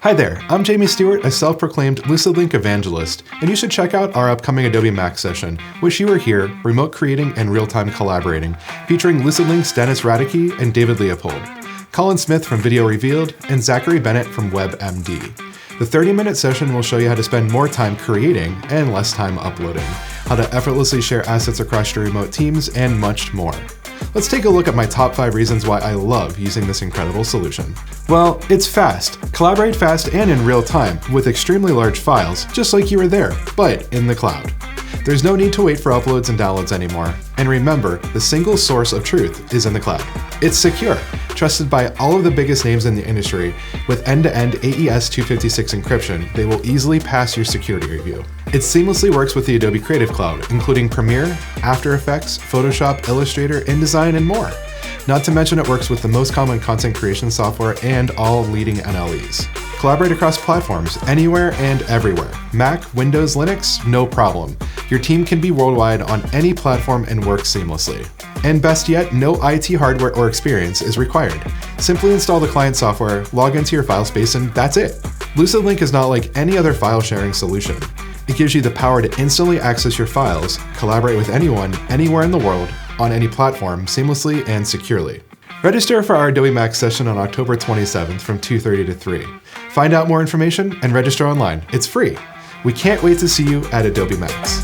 Hi there, I'm Jamie Stewart, a self-proclaimed LucidLink evangelist, and you should check out our upcoming Adobe Max session, Wish You Were Here, Remote Creating and Real-Time Collaborating, featuring LucidLink's Dennis Radicke and David Leopold, Colin Smith from Video Revealed, and Zachary Bennett from WebMD. The 30-minute session will show you how to spend more time creating and less time uploading, how to effortlessly share assets across your remote teams, and much more. Let's take a look at my top 5 reasons why I love using this incredible solution. Well, it's fast. Collaborate fast and in real time with extremely large files, just like you were there, but in the cloud. There's no need to wait for uploads and downloads anymore. And remember, the single source of truth is in the cloud. It's secure, trusted by all of the biggest names in the industry. With end-to-end AES 256 encryption, they will easily pass your security review. It seamlessly works with the Adobe Creative Cloud, including Premiere, After Effects, Photoshop, Illustrator, InDesign, and more. Not to mention it works with the most common content creation software and all leading NLEs. Collaborate across platforms, anywhere and everywhere. Mac, Windows, Linux, no problem. Your team can be worldwide on any platform and work seamlessly. And best yet, no IT hardware or experience is required. Simply install the client software, log into your file space, and that's it. LucidLink is not like any other file sharing solution. It gives you the power to instantly access your files, collaborate with anyone, anywhere in the world, on any platform, seamlessly and securely. Register for our Adobe Max session on October 27th from 2:30 to 3. Find out more information and register online. It's free. We can't wait to see you at Adobe Max.